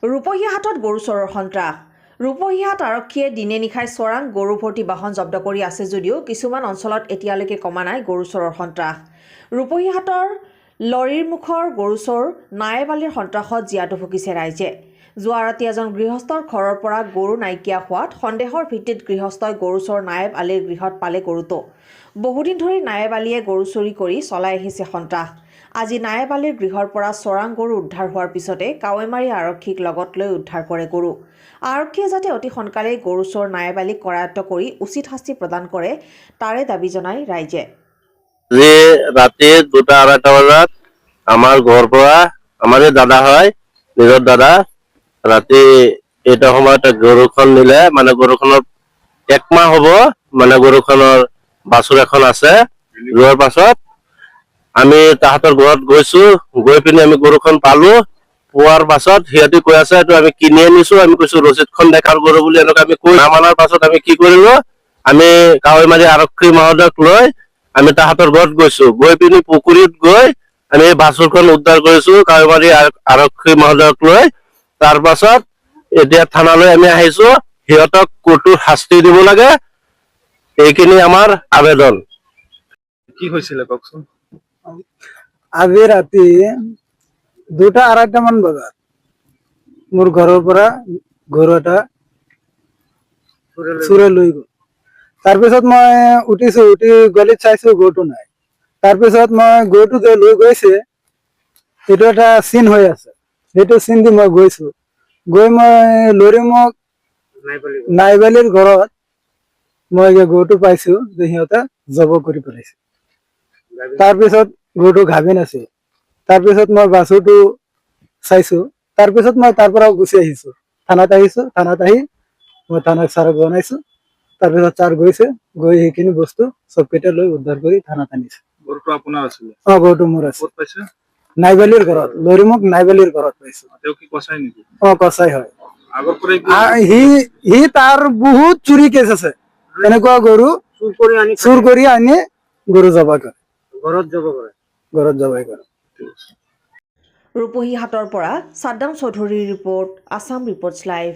ৰূপহীহাটত গৰু চোৰৰ সন্ত্ৰাস। ৰূপহীহাট আৰক্ষীয়ে দিনে নিশাই চোৰাং গৰু ভৰ্তি বাহন জব্দ কৰি আছে যদিও কিছুমান অঞ্চলত এতিয়ালৈকে কমা নাই গৰু চোৰৰ সন্ত্ৰাস। ৰূপহীহাটৰ লৰীৰ মুখৰ গৰু চোৰ নায়েবালিৰ সন্ত্ৰাসত জীয়াতু ভুগিছে ৰাইজে। যোৱা ৰাতি এজন গৃহস্থৰ ঘৰৰ পৰা গৰু নাইকিয়া হোৱাত সন্দেহৰ ভিত্তিত গৃহস্থই গৰু চোৰ নায়েব আলীৰ গৃহত পালে গৰুটো। বহুদিন ধৰি নায়েব আলীয়ে গৰু চুৰি কৰি চলাই আহিছে সন্ত্ৰাস। আজি নায়েব আলীৰ গৃহৰ পৰা চোৰাং গৰু উদ্ধাৰ হোৱাৰ পিছতে কাৱৈমাৰী আৰক্ষীক লগত লৈ উদ্ধাৰ কৰে গৰু। আৰক্ষীয়ে যাতে অতি সোনকালে গৰু চোৰ নায়েব আলীক কৰায়ত্ব কৰি উচিত শাস্তি প্ৰদান কৰে তাৰে দাবী জনায় ৰাইজে। ৰাতি 2:30 বজাত আমাৰ ঘৰৰ পৰা আমাৰ দাদা হয় নিজৰ দাদা ৰাতি এটা সময়ত গৰুখন নিলে মানে গৰুখনৰ 1 মাহ হ'ব মানে গৰুখনৰ বাছুৰ এখন আছে যোৱাৰ পাছত আমি তাহাঁতৰ ঘৰত গৈছো গৈ পিনে আমি গৰুখন পালো পোৱাৰ পাছত সিহঁতে কৈ আছে এইটো আমি কিনি আনিছো আমি কৈছো ৰচিদখন দেখাৰ গৰু বুলি এনেকৈ আমি কৈ নামানাৰ পাছত আমি কি কৰিলো আমি কাৱৈমাৰী আৰক্ষী মহোদয়ক লৈ আমি তাহাঁতৰ ঘৰত গৈছো গৈ পিনি পুখুৰীত গৈ আমি বাছুৰখন উদ্ধাৰ কৰিছো কাৱৈমাৰী আৰক্ষী মহোদয়ক লৈ তাৰ পাছত এতিয়া থানালৈ আমি আহিছো সিহঁতক কঠোৰ শাস্তি দিব লাগে এইখিনি আমাৰ আবেদন। কি হৈছিল কওকচোন? আজি ৰাতি 2:30 মান বজাত মোৰ ঘৰৰ পৰা গৰু এটা চুৰে লৈ গ'ল। তাৰপিছত মই উঠিছো উঠি গলিত চাইছো গৰুটো নাই। তাৰপিছত মই গৰুটো যে লৈ গৈছে সেইটো এটা চিন হৈ আছে সেইটো চিন দি মই গৈছো গৈ মই লৰিমুখ নাইবালিৰ ঘৰত মই গৰুটো পাইছো যে সিহঁতে জব কৰি পেলাইছে। তাৰপিছত গৰুটো গাভিন আছে। তাৰপিছত মই বাছুৰটো চাইছো তাৰপিছত মই তাৰ পৰা গুচি আহিছো থানাত আহিছো থানাত আহি মই থানাক ছাৰক জনাইছো তাৰপিছত ছাৰ গৈছে গৈ সেইখিনি বস্তু চবকেইটা লৈ উদ্ধাৰ কৰি থানাত আনিছে। গৰুটো আপোনাৰ আছিল? গৰুটো মোৰ আছে। ক'ত পাইছে? নাইবালিৰ ঘৰত লৰিমুখ নাইবালিৰ ঘৰত পাইছো। তেওঁ কি কচাই নেকি? কচাই হয়। আগৰ পৰাই সি তাৰ বহুত চুৰি কেছ আছে এনেকুৱা গৰু চুৰ কৰি আনি গৰু জবাই কৰে ঘৰত জবাই কৰে। ৰূপহীহাটৰ পৰা সাদ্দাম চৌধুৰীৰ ৰিপৰ্ট আছাম ৰিপৰ্টছ লাইভ।